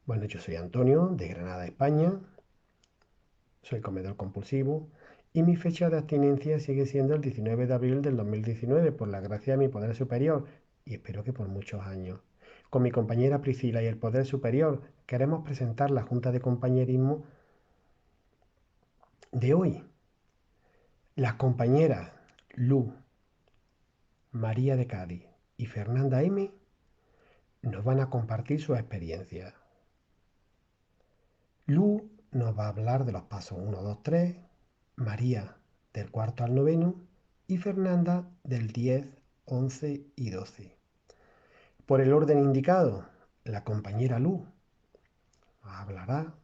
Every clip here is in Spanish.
Bueno, yo soy Antonio, de Granada, España. Soy comedor compulsivo y mi fecha de abstinencia sigue siendo el 19 de abril del 2019, por la gracia de mi poder superior, y espero que por muchos años. Con mi compañera Priscila y el poder superior queremos presentar la junta de compañerismo de hoy. Las compañeras Lu, María de Cádiz y Fernanda M nos van a compartir su experiencia. Lu nos va a hablar de los pasos 1, 2, 3, María del cuarto al noveno y Fernanda del 10, 11 y 12. Por el orden indicado, la compañera Lu hablará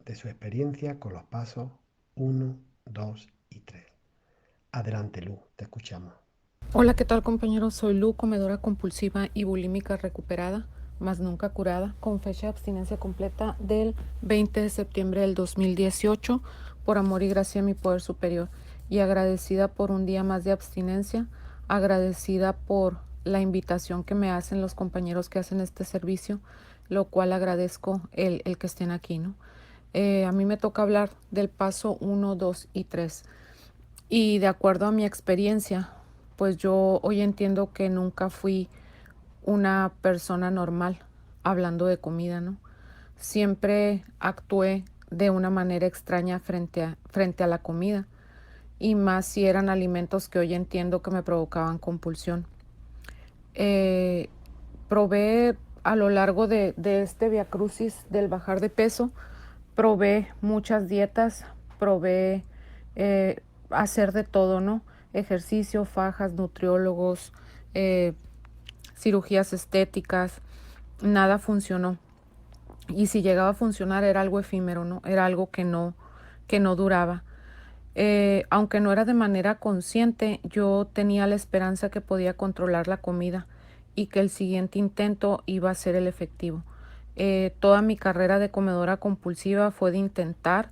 de su experiencia con los pasos 1, 2 y 3. Adelante, Lu, te escuchamos. Hola, ¿qué tal, compañeros? Soy Lu, comedora compulsiva y bulímica recuperada, más nunca curada, con fecha de abstinencia completa del 20 de septiembre del 2018, por amor y gracia de mi poder superior, y agradecida por un día más de abstinencia, agradecida por la invitación que me hacen los compañeros que hacen este servicio, lo cual agradezco el que estén aquí, ¿no? A mí me toca hablar del paso 1, 2 y 3. Y de acuerdo a mi experiencia, pues yo hoy entiendo que nunca fui una persona normal hablando de comida, ¿no? Siempre actué de una manera extraña frente a la comida, y más si eran alimentos que hoy entiendo que me provocaban compulsión. Eh, Probé a lo largo de este viacrucis del bajar de peso, probé muchas dietas, probé eh, hacer de todo, ¿no? Ejercicio, fajas, nutriólogos, eh, cirugías estéticas, nada funcionó. Y si llegaba a funcionar era algo efímero, ¿no? Era algo que no duraba. Aunque no era de manera consciente, yo tenía la esperanza que podía controlar la comida y que el siguiente intento iba a ser el efectivo. Toda mi carrera de comedora compulsiva fue de intentar,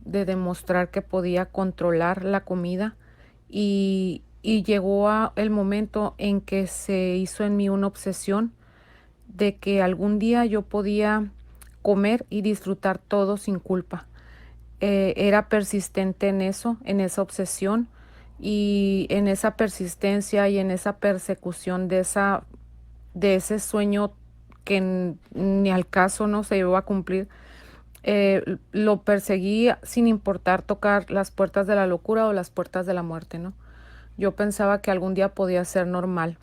de demostrar que podía controlar la comida, y llegó el momento en que se hizo en mí una obsesión de que algún día yo podía comer y disfrutar todo sin culpa. Era persistente en eso, en esa obsesión, y en esa persistencia y en esa persecución de ese sueño que ni al caso no se iba a cumplir. Lo perseguí sin importar tocar las puertas de la locura o las puertas de la muerte, ¿no? Yo pensaba que algún día podía ser normal,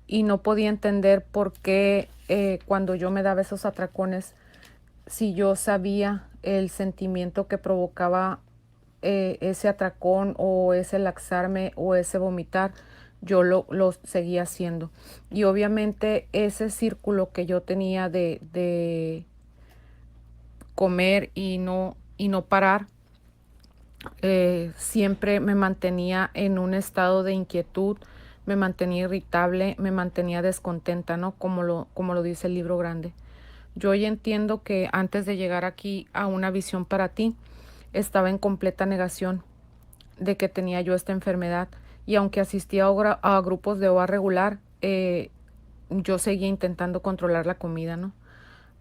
y no podía entender por qué, cuando yo me daba esos atracones, si yo sabía el sentimiento que provocaba ese atracón o ese laxarme o ese vomitar, yo lo seguía haciendo. Y obviamente ese círculo que yo tenía de comer y no parar, siempre me mantenía en un estado de inquietud, me mantenía irritable, me mantenía descontenta, ¿no? Como lo dice el libro grande. Yo hoy entiendo que antes de llegar aquí a una visión para ti, estaba en completa negación de que tenía yo esta enfermedad, y aunque asistía a grupos de OA regular, yo seguía intentando controlar la comida, ¿no?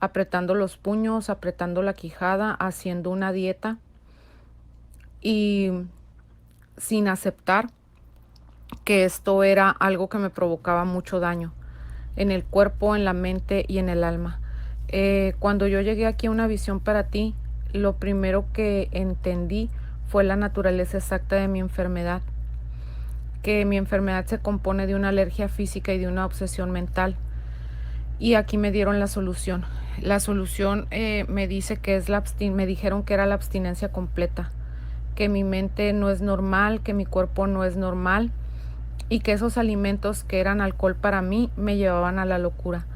Apretando los puños, apretando la quijada, haciendo una dieta y sin aceptar que esto era algo que me provocaba mucho daño en el cuerpo, en la mente y en el alma. Cuando yo llegué aquí a una visión para ti, lo primero que entendí fue la naturaleza exacta de mi enfermedad, que mi enfermedad se compone de una alergia física y de una obsesión mental. Y aquí me dieron la solución. La solución me dice que es me dijeron que era la abstinencia completa, que mi mente no es normal, que mi cuerpo no es normal, y que esos alimentos que eran alcohol para mí me llevaban a la locura.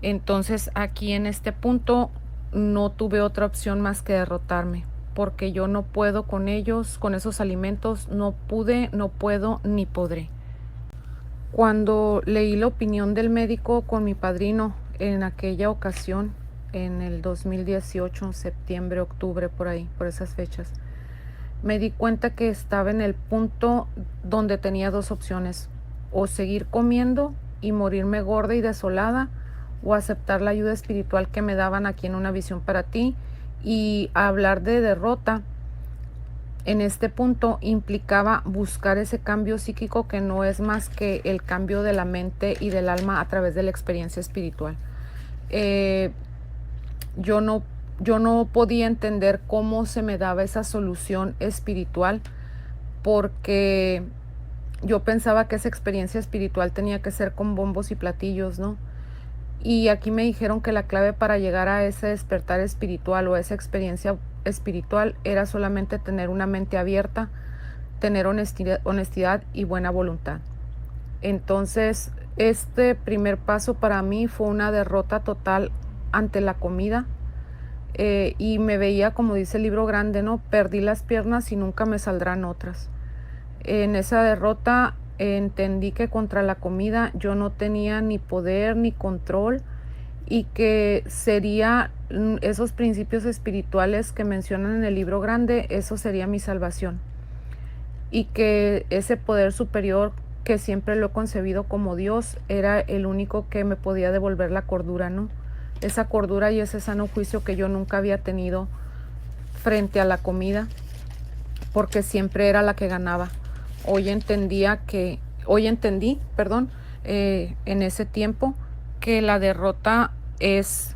Entonces aquí en este punto no tuve otra opción más que derrotarme, porque yo no puedo con ellos, con esos alimentos, no pude, no puedo, ni podré. Cuando leí la opinión del médico con mi padrino en aquella ocasión, en el 2018, septiembre, octubre, por ahí, por esas fechas, me di cuenta que estaba en el punto donde tenía dos opciones: o seguir comiendo y morirme gorda y desolada, o aceptar la ayuda espiritual que me daban aquí en Una Visión para Ti. Y hablar de derrota en este punto implicaba buscar ese cambio psíquico que no es más que el cambio de la mente y del alma a través de la experiencia espiritual. Yo no podía entender cómo se me daba esa solución espiritual, porque yo pensaba que esa experiencia espiritual tenía que ser con bombos y platillos, ¿no? Y aquí me dijeron que la clave para llegar a ese despertar espiritual o a esa experiencia espiritual era solamente tener una mente abierta, tener honestidad y buena voluntad. Entonces, este primer paso para mí fue una derrota total ante la comida. Y me veía, como dice el libro grande, ¿no? Perdí las piernas y nunca me saldrán otras. En esa derrota entendí que contra la comida yo no tenía ni poder ni control, y que sería esos principios espirituales que mencionan en el libro grande, eso sería mi salvación. Y que ese poder superior, que siempre lo he concebido como Dios, era el único que me podía devolver la cordura, ¿no? Esa cordura y ese sano juicio que yo nunca había tenido frente a la comida, porque siempre era la que ganaba. Hoy entendí, en ese tiempo, que la derrota es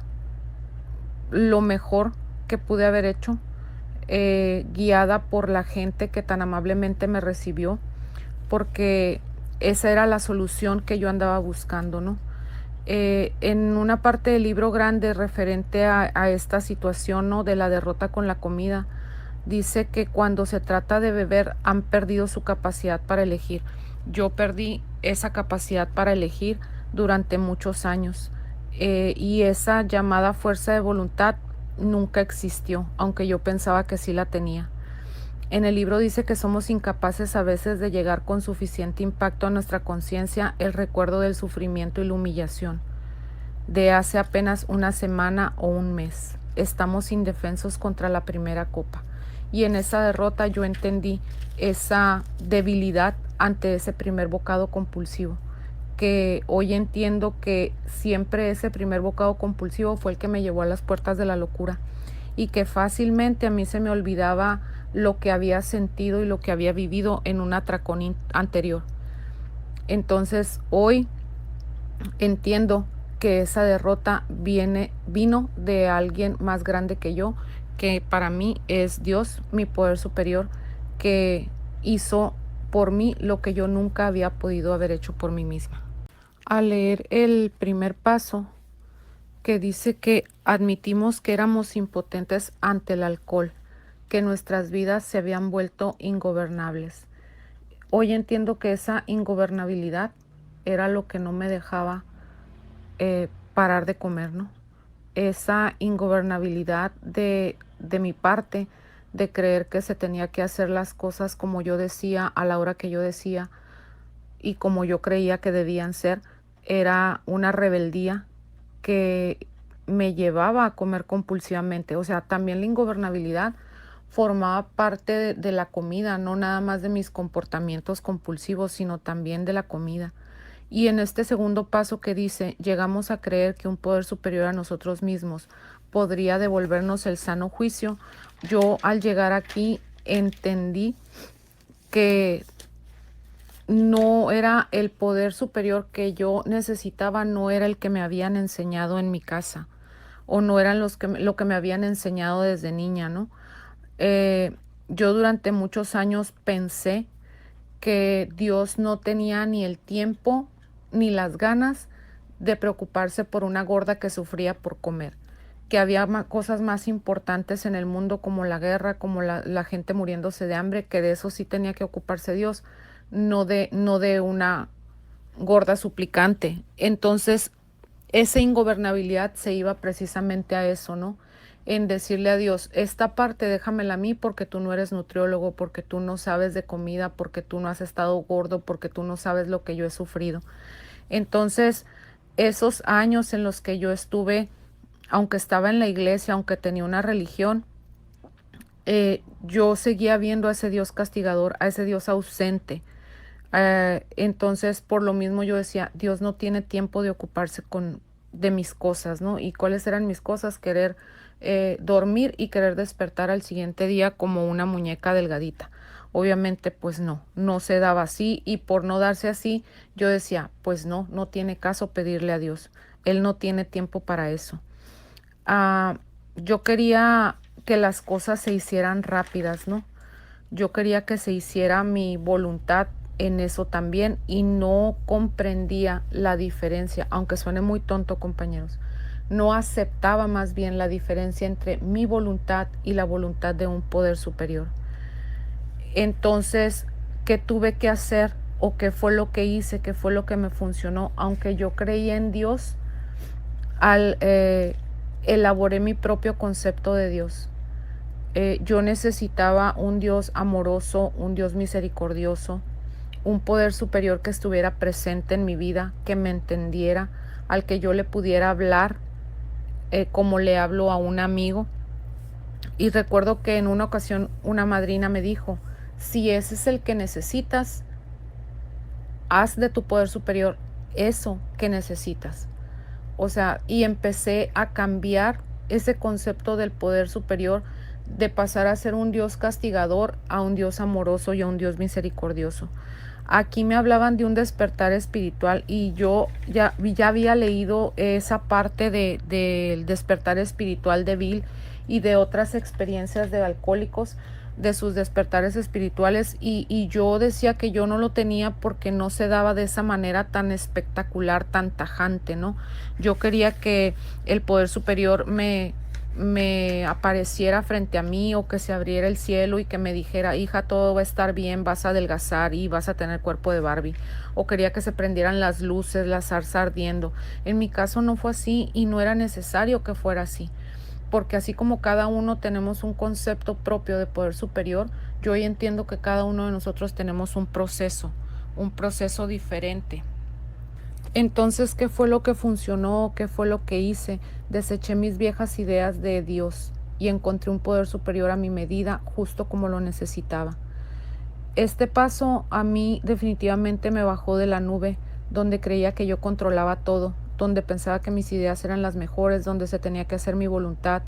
lo mejor que pude haber hecho, guiada por la gente que tan amablemente me recibió, porque esa era la solución que yo andaba buscando, ¿no? En una parte del libro grande referente a esta situación, ¿no?, de la derrota con la comida, dice que cuando se trata de beber han perdido su capacidad para elegir. Yo perdí esa capacidad para elegir durante muchos años, y esa llamada fuerza de voluntad nunca existió, aunque yo pensaba que sí la tenía. En el libro dice que somos incapaces a veces de llegar con suficiente impacto a nuestra conciencia el recuerdo del sufrimiento y la humillación de hace apenas una semana o un mes. Estamos indefensos contra la primera copa. Y en esa derrota yo entendí esa debilidad ante ese primer bocado compulsivo, que hoy entiendo que siempre ese primer bocado compulsivo fue el que me llevó a las puertas de la locura, y que fácilmente a mí se me olvidaba lo que había sentido y lo que había vivido en un atracón anterior. Entonces hoy entiendo que esa derrota vino de alguien más grande que yo, que para mí es Dios, mi poder superior, que hizo por mí lo que yo nunca había podido haber hecho por mí misma. Al leer el primer paso, que dice que admitimos que éramos impotentes ante el alcohol, que nuestras vidas se habían vuelto ingobernables. Hoy entiendo que esa ingobernabilidad era lo que no me dejaba parar de comer, ¿no? Esa ingobernabilidad de mi parte, de creer que se tenía que hacer las cosas como yo decía, a la hora que yo decía y como yo creía que debían ser, era una rebeldía que me llevaba a comer compulsivamente. O sea, también la ingobernabilidad formaba parte de la comida, no nada más de mis comportamientos compulsivos, sino también de la comida. Y en este segundo paso que dice, llegamos a creer que un poder superior a nosotros mismos podría devolvernos el sano juicio, yo al llegar aquí entendí que no era el poder superior que yo necesitaba, no era el que me habían enseñado en mi casa, o no eran lo que me habían enseñado desde niña, ¿no? Yo durante muchos años pensé que Dios no tenía ni el tiempo ni las ganas de preocuparse por una gorda que sufría por comer, que había cosas más importantes en el mundo, como la guerra, como la gente muriéndose de hambre, que de eso sí tenía que ocuparse Dios, no de una gorda suplicante. Entonces, esa ingobernabilidad se iba precisamente a eso, ¿no? En decirle a Dios, esta parte déjamela a mí porque tú no eres nutriólogo, porque tú no sabes de comida, porque tú no has estado gordo, porque tú no sabes lo que yo he sufrido. Entonces, esos años en los que yo estuve, aunque estaba en la iglesia, aunque tenía una religión, yo seguía viendo a ese Dios castigador, a ese Dios ausente. Entonces, por lo mismo yo decía, Dios no tiene tiempo de ocuparse de mis cosas, ¿no? ¿Y cuáles eran mis cosas? Querer dormir y querer despertar al siguiente día como una muñeca delgadita. Obviamente, pues no, no se daba así y por no darse así, yo decía, pues no, no tiene caso pedirle a Dios. Él no tiene tiempo para eso. Ah, yo quería que las cosas se hicieran rápidas, ¿no? Yo quería que se hiciera mi voluntad en eso también y no comprendía la diferencia, aunque suene muy tonto, compañeros. No aceptaba más bien la diferencia entre mi voluntad y la voluntad de un poder superior. Entonces, ¿qué tuve que hacer o qué fue lo que hice, qué fue lo que me funcionó? Aunque yo creía en Dios, elaboré mi propio concepto de Dios. Yo necesitaba un Dios amoroso, un Dios misericordioso, un poder superior que estuviera presente en mi vida, que me entendiera, al que yo le pudiera hablar como le hablo a un amigo. Y recuerdo que en una ocasión una madrina me dijo, si ese es el que necesitas, haz de tu poder superior eso que necesitas. O sea, y empecé a cambiar ese concepto del poder superior, de pasar a ser un Dios castigador a un Dios amoroso y a un Dios misericordioso. Aquí me hablaban de un despertar espiritual y yo ya había leído esa parte del despertar espiritual de Bill y de otras experiencias de alcohólicos, de sus despertares espirituales y yo decía que yo no lo tenía porque no se daba de esa manera tan espectacular, tan tajante, ¿no? Yo quería que el poder superior me apareciera frente a mí o que se abriera el cielo y que me dijera, hija, todo va a estar bien, vas a adelgazar y vas a tener cuerpo de Barbie. O quería que se prendieran las luces, la zarza ardiendo. En mi caso no fue así y no era necesario que fuera así. Porque así como cada uno tenemos un concepto propio de poder superior, yo hoy entiendo que cada uno de nosotros tenemos un proceso diferente. Entonces, ¿qué fue lo que funcionó? ¿Qué fue lo que hice? Deseché mis viejas ideas de Dios y encontré un poder superior a mi medida, justo como lo necesitaba. Este paso a mí definitivamente me bajó de la nube, donde creía que yo controlaba todo, donde pensaba que mis ideas eran las mejores, donde se tenía que hacer mi voluntad.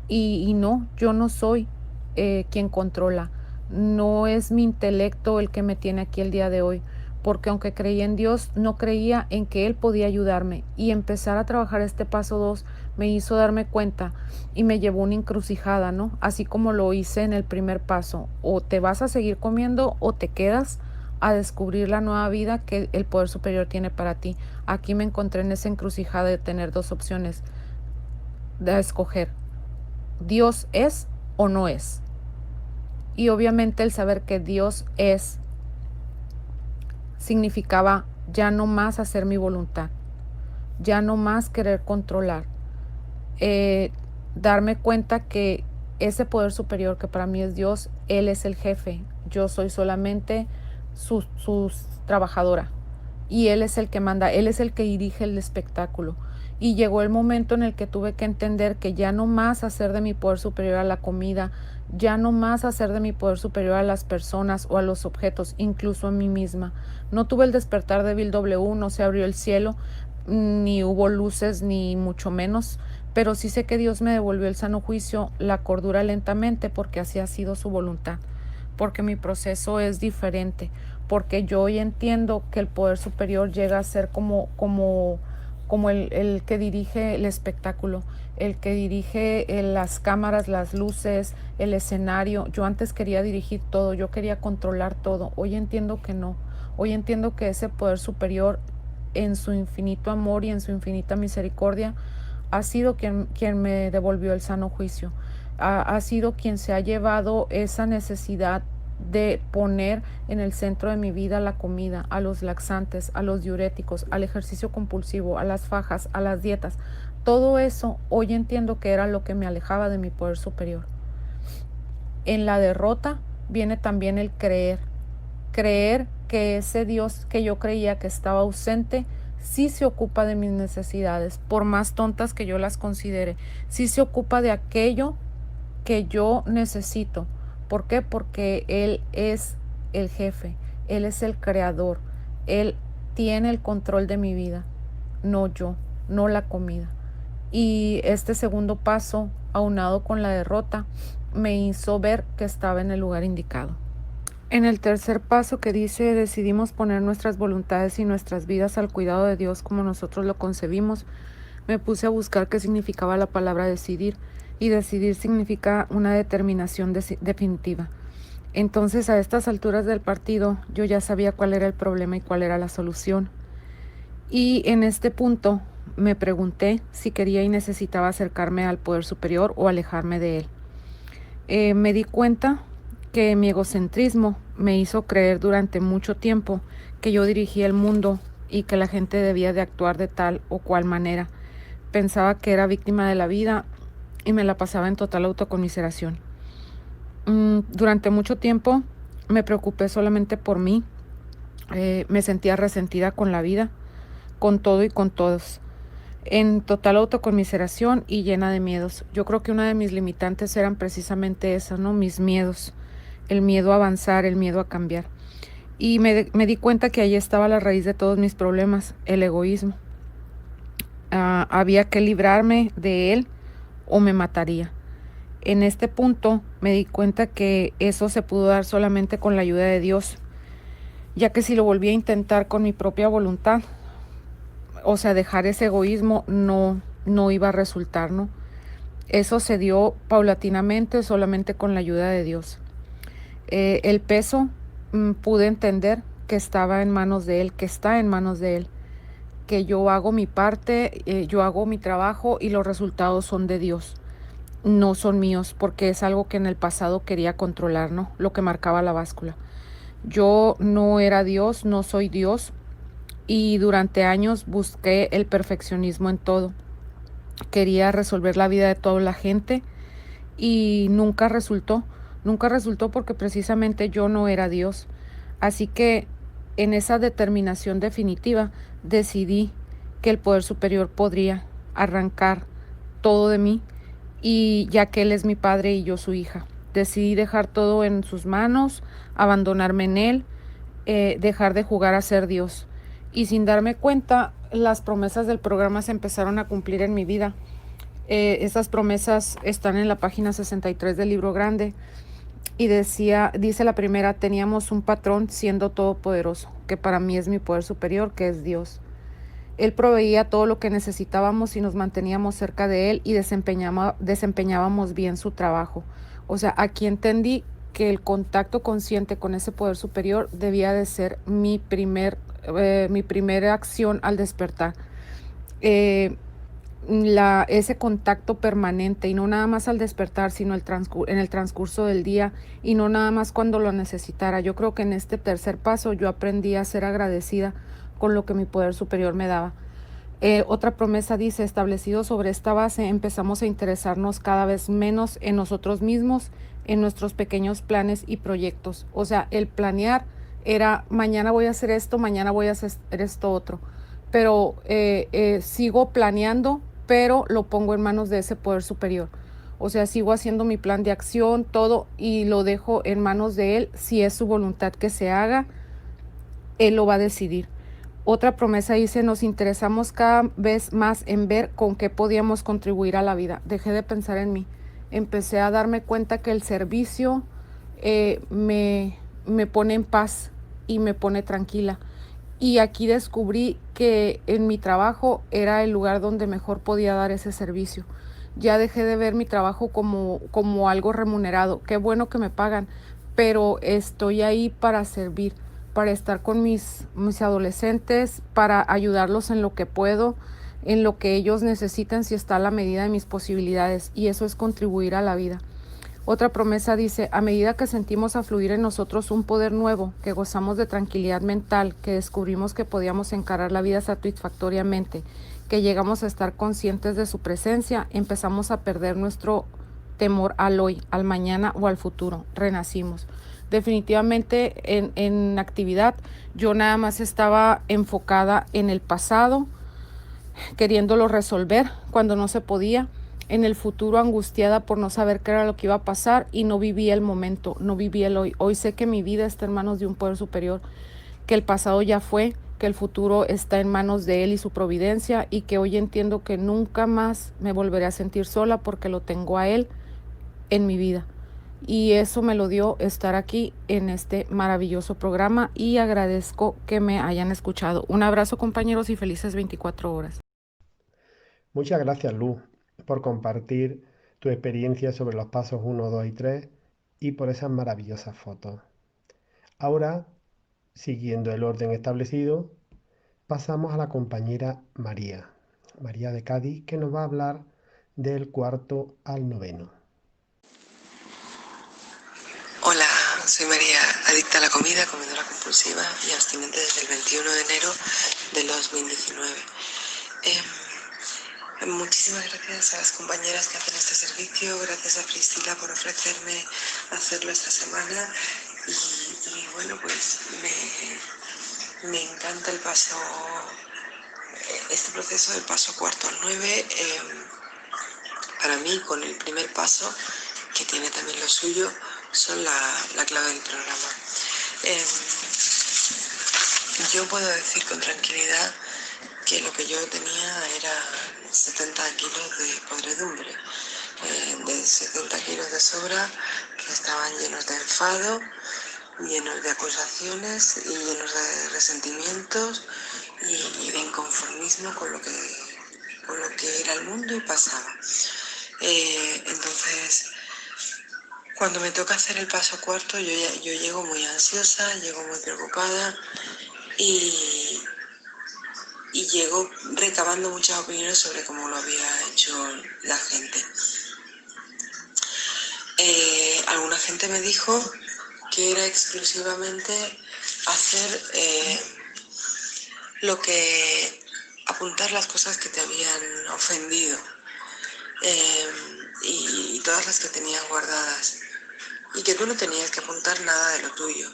Y no, yo no soy quien controla. No es mi intelecto el que me tiene aquí el día de hoy, porque aunque creía en Dios, no creía en que Él podía ayudarme. Y empezar a trabajar este paso 2 me hizo darme cuenta y me llevó una encrucijada, ¿no? Así como lo hice en el primer paso. O te vas a seguir comiendo o te quedas a descubrir la nueva vida que el poder superior tiene para ti. Aquí me encontré en esa encrucijada de tener dos opciones de escoger. Dios es o no es. Y obviamente el saber que Dios es significaba ya no más hacer mi voluntad, ya no más querer controlar, eh, darme cuenta que ese poder superior que para mí es Dios, Él es el jefe, yo soy solamente su trabajadora y Él es el que manda, Él es el que dirige el espectáculo. Y llegó el momento en el que tuve que entender que ya no más hacer de mi poder superior a la comida, ya no más hacer de mi poder superior a las personas o a los objetos, incluso a mí misma. No tuve el despertar de Bill W, no se abrió el cielo, ni hubo luces, ni mucho menos, pero sí sé que Dios me devolvió el sano juicio, la cordura lentamente, porque así ha sido su voluntad, porque mi proceso es diferente, porque yo hoy entiendo que el poder superior llega a ser como el que dirige el espectáculo, el que dirige las cámaras, las luces, el escenario. Yo antes quería dirigir todo, yo quería controlar todo. Hoy entiendo que no. Hoy entiendo que ese poder superior, en su infinito amor y en su infinita misericordia, ha sido quien me devolvió el sano juicio. Ha sido quien se ha llevado esa necesidad de poner en el centro de mi vida la comida, a los laxantes, a los diuréticos, al ejercicio compulsivo, a las fajas, a las dietas. Todo eso hoy entiendo que era lo que me alejaba de mi poder superior. En la derrota viene también el creer que ese Dios que yo creía que estaba ausente sí se ocupa de mis necesidades, por más tontas que yo las considere, sí se ocupa de aquello que yo necesito. ¿Por qué? Porque Él es el jefe, Él es el creador, Él tiene el control de mi vida, no yo. no la comida. Y este segundo paso, aunado con la derrota, me hizo ver que estaba en el lugar indicado. En el tercer paso que dice, decidimos poner nuestras voluntades y nuestras vidas al cuidado de Dios como nosotros lo concebimos, me puse a buscar qué significaba la palabra decidir, y decidir significa una determinación definitiva. Entonces, a estas alturas del partido, yo ya sabía cuál era el problema y cuál era la solución. Y en este punto me pregunté si quería y necesitaba acercarme al poder superior o alejarme de él. Me di cuenta que mi egocentrismo me hizo creer durante mucho tiempo que yo dirigía el mundo y que la gente debía de actuar de tal o cual manera. Pensaba que era víctima de la vida y me la pasaba en total autoconmiseración. Durante mucho tiempo me preocupé solamente por mí. Me sentía resentida con la vida, con todo y con todos, en total autoconmiseración y llena de miedos. Yo creo que una de mis limitantes eran precisamente esas, ¿no? Mis miedos, el miedo a avanzar, el miedo a cambiar. Y me di cuenta que ahí estaba la raíz de todos mis problemas, el egoísmo. Había que librarme de él o me mataría. En este punto me di cuenta que eso se pudo dar solamente con la ayuda de Dios, ya que si lo volvía a intentar con mi propia voluntad, o sea, dejar ese egoísmo, no iba a resultar, ¿no? Eso se dio paulatinamente, solamente con la ayuda de Dios. El peso, pude entender que estaba en manos de Él, que está en manos de Él, que yo hago mi parte, yo hago mi trabajo y los resultados son de Dios, no son míos, porque es algo que en el pasado quería controlar, ¿no? Lo que marcaba la báscula. Yo no era Dios, no soy Dios, y durante años busqué el perfeccionismo en todo. Quería resolver la vida de toda la gente y nunca resultó. Nunca resultó porque precisamente yo no era Dios. Así que en esa determinación definitiva decidí que el poder superior podría arrancar todo de mí, y ya que Él es mi padre y yo su hija. Decidí dejar todo en sus manos, abandonarme en Él, dejar de jugar a ser Dios. Y sin darme cuenta, las promesas del programa se empezaron a cumplir en mi vida. Esas promesas están en la página 63 del libro grande. Y dice la primera: teníamos un patrón siendo todopoderoso, que para mí es mi poder superior, que es Dios. Él proveía todo lo que necesitábamos y nos manteníamos cerca de Él y desempeñábamos bien su trabajo. O sea, aquí entendí que el contacto consciente con ese poder superior debía de ser mi primera acción al despertar. Ese contacto permanente, y no nada más al despertar, sino en el transcurso del día, y no nada más cuando lo necesitara. Yo creo que en este tercer paso yo aprendí a ser agradecida con lo que mi poder superior me daba. Otra promesa dice: establecido sobre esta base, empezamos a interesarnos cada vez menos en nosotros mismos, en nuestros pequeños planes y proyectos. O sea, el planear era: mañana voy a hacer esto, mañana voy a hacer esto otro. Pero sigo planeando, pero lo pongo en manos de ese poder superior. O sea, sigo haciendo mi plan de acción, todo, y lo dejo en manos de Él. Si es su voluntad que se haga, Él lo va a decidir. Otra promesa dice: nos interesamos cada vez más en ver con qué podíamos contribuir a la vida. Dejé de pensar en mí. Empecé a darme cuenta que el servicio me pone en paz y me pone tranquila. Y aquí descubrí que en mi trabajo era el lugar donde mejor podía dar ese servicio. Ya dejé de ver mi trabajo como algo remunerado. Qué bueno que me pagan, pero estoy ahí para servir, para estar con mis adolescentes, para ayudarlos en lo que puedo, en lo que ellos necesitan, si está a la medida de mis posibilidades. Y eso es contribuir a la vida. Otra promesa dice: a medida que sentimos afluir en nosotros un poder nuevo, que gozamos de tranquilidad mental, que descubrimos que podíamos encarar la vida satisfactoriamente, que llegamos a estar conscientes de su presencia, empezamos a perder nuestro temor al hoy, al mañana o al futuro. Renacimos. Definitivamente en actividad yo nada más estaba enfocada en el pasado, queriéndolo resolver cuando no se podía, en el futuro angustiada por no saber qué era lo que iba a pasar, y no vivía el momento, no vivía el hoy. Hoy sé que mi vida está en manos de un poder superior, que el pasado ya fue, que el futuro está en manos de Él y su providencia, y que hoy entiendo que nunca más me volveré a sentir sola porque lo tengo a Él en mi vida. Y eso me lo dio estar aquí en este maravilloso programa, y agradezco que me hayan escuchado. Un abrazo, compañeros, y felices 24 horas. Muchas gracias, Luz, por compartir tu experiencia sobre los pasos 1, 2 y 3 y por esas maravillosas fotos. Ahora, siguiendo el orden establecido, pasamos a la compañera María, María de Cádiz, que nos va a hablar del cuarto al noveno. Hola, soy María, adicta a la comida, comedora compulsiva y abstinente desde el 21 de enero del 2019. Muchísimas gracias a las compañeras que hacen este servicio, gracias a Priscila por ofrecerme hacerlo esta semana y bueno, pues me encanta el paso, este proceso del paso cuarto al 9. Para mí, con el primer paso, que tiene también lo suyo, son la clave del programa. Yo puedo decir con tranquilidad que lo que yo tenía era 70 kilos de podredumbre, de 70 kilos de sobra que estaban llenos de enfado, llenos de acusaciones y llenos de resentimientos y de inconformismo con lo que era el mundo y pasaba. Entonces, cuando me toca hacer el paso cuarto, yo llego muy ansiosa, llego muy preocupada y llego recabando muchas opiniones sobre cómo lo había hecho la gente. Alguna gente me dijo que era exclusivamente hacer apuntar las cosas que te habían ofendido y todas las que tenías guardadas, y que tú no tenías que apuntar nada de lo tuyo.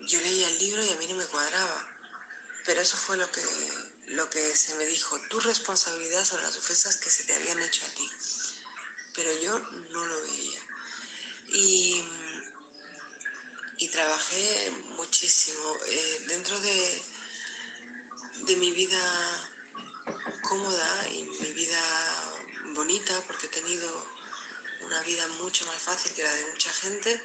Yo leía el libro y a mí no me cuadraba, pero eso fue lo que se me dijo: tu responsabilidad sobre las ofensas que se te habían hecho a ti. Pero yo no lo veía. Y trabajé muchísimo dentro de mi vida cómoda y mi vida bonita, porque he tenido una vida mucho más fácil que la de mucha gente.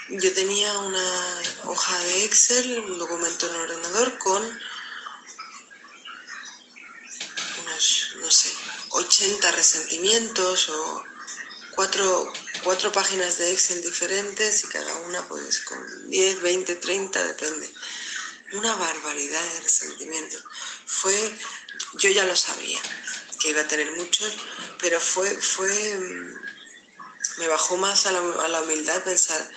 Yo tenía una hoja de Excel, un documento en el ordenador con unos, no sé, 80 resentimientos o cuatro páginas de Excel diferentes, y cada una pues con 10, 20, 30, depende. Una barbaridad de resentimientos. Yo ya lo sabía, que iba a tener muchos, pero me bajó más a la humildad pensar: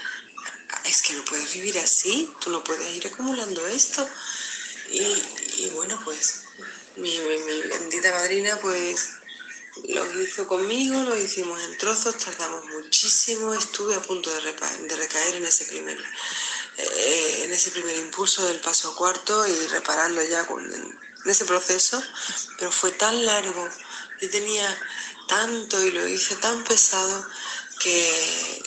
es que no puedes vivir así, tú no puedes ir acumulando esto. Y bueno, pues mi bendita madrina pues lo hizo conmigo, lo hicimos en trozos, tardamos muchísimo, estuve a punto de recaer en ese primer impulso del paso cuarto y repararlo ya en ese proceso, pero fue tan largo, yo tenía tanto y lo hice tan pesado que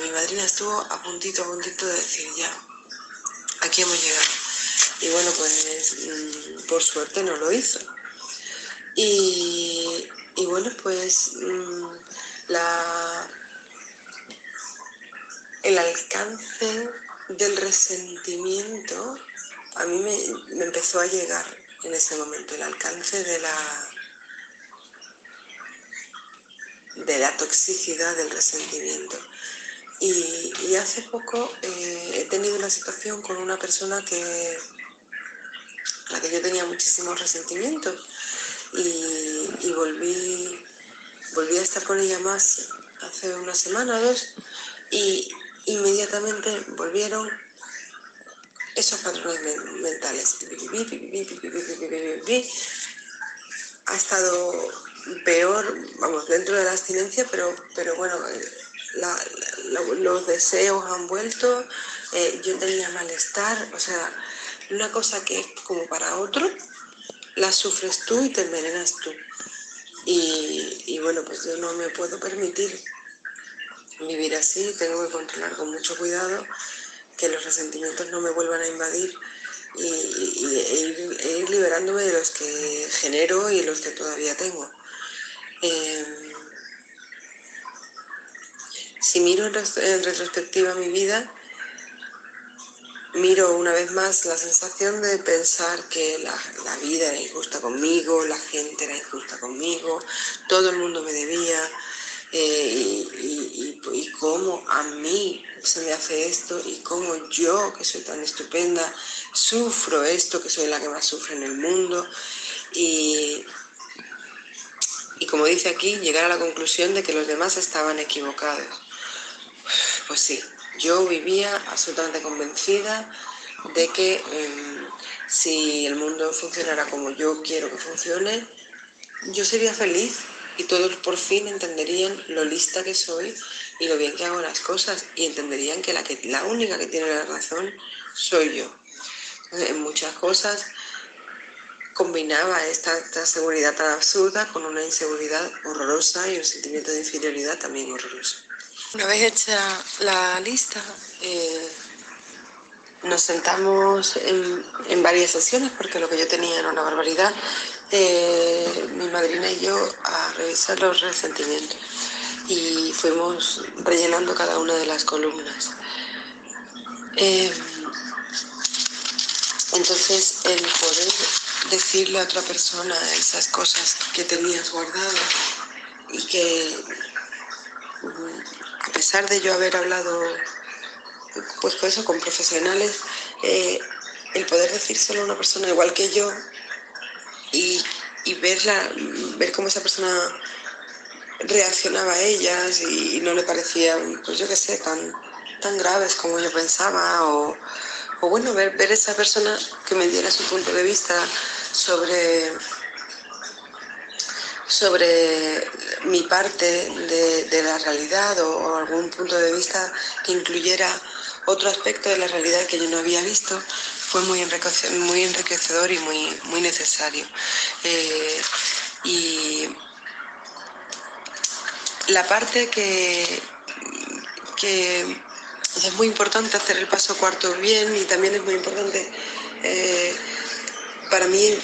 mi madrina estuvo a puntito de decir: ya, aquí hemos llegado. Y bueno, pues por suerte no lo hizo. Y bueno, pues el alcance del resentimiento a mí me empezó a llegar en ese momento, el alcance de la toxicidad del resentimiento. Y hace poco he tenido una situación con una persona a la que yo tenía muchísimos resentimientos, y volví a estar con ella más hace una semana o dos, y inmediatamente volvieron esos patrones mentales. Ha estado peor, vamos, dentro de la abstinencia, pero bueno, los deseos han vuelto, yo tenía malestar, o sea, una cosa que es como para otro, la sufres tú y te envenenas tú. Y bueno, pues yo no me puedo permitir vivir así, tengo que controlar con mucho cuidado que los resentimientos no me vuelvan a invadir e ir liberándome de los que genero y los que todavía tengo. Si miro en retrospectiva mi vida, miro una vez más la sensación de pensar que la vida era injusta conmigo, la gente era injusta conmigo, todo el mundo me debía, y cómo a mí se me hace esto y cómo yo, que soy tan estupenda, sufro esto, que soy la que más sufre en el mundo. Y como dice aquí, llegar a la conclusión de que los demás estaban equivocados. Pues sí, yo vivía absolutamente convencida de que si el mundo funcionara como yo quiero que funcione, yo sería feliz y todos por fin entenderían lo lista que soy y lo bien que hago las cosas y entenderían que la única que tiene la razón soy yo. En muchas cosas combinaba esta seguridad tan absurda con una inseguridad horrorosa y un sentimiento de inferioridad también horroroso. Una vez hecha la lista, nos sentamos en varias sesiones, porque lo que yo tenía era una barbaridad, mi madrina y yo, a revisar los resentimientos. Y fuimos rellenando cada una de las columnas. Entonces, el poder decirle a otra persona esas cosas que tenías guardadas y que, a pesar de yo haber hablado pues eso, con profesionales, el poder decírselo a una persona igual que yo y ver cómo esa persona reaccionaba a ellas y no le parecían, pues yo qué sé, tan graves como yo pensaba, o bueno, ver esa persona que me diera su punto de vista sobre mi parte de la realidad, o algún punto de vista que incluyera otro aspecto de la realidad que yo no había visto, fue muy enriquecedor y muy necesario. Y la parte que es muy importante hacer el paso cuarto bien, y también es muy importante, para mí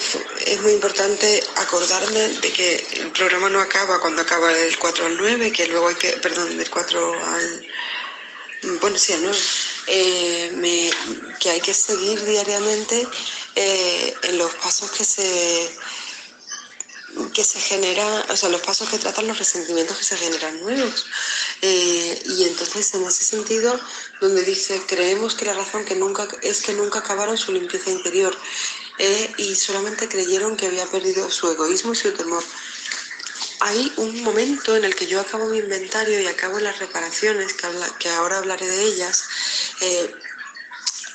es muy importante acordarme de que el programa no acaba cuando acaba del 4 al 9, que luego hay que, perdón, del 4 al... Bueno, sí, al 9. Que hay que seguir diariamente en los pasos que se generan, o sea, los pasos que tratan los resentimientos que se generan nuevos. Y entonces, en ese sentido, donde dice, creemos que la razón es que nunca acabaron su limpieza interior, y solamente creyeron que había perdido su egoísmo y su temor. Hay un momento en el que yo acabo mi inventario y acabo las reparaciones, que ahora hablaré de ellas,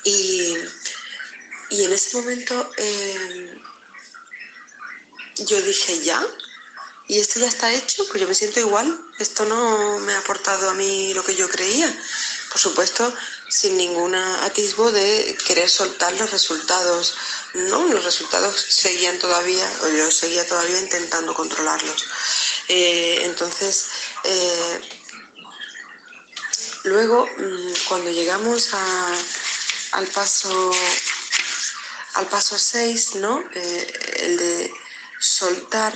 y en ese momento yo dije, ¿ya? ¿Y esto ya está hecho? Pues yo me siento igual. Esto no me ha aportado a mí lo que yo creía. Por supuesto, sin ningún atisbo de querer soltar los resultados. No, los resultados seguían todavía, o yo seguía todavía intentando controlarlos. Entonces, luego, cuando llegamos al paso 6, ¿no? El de soltar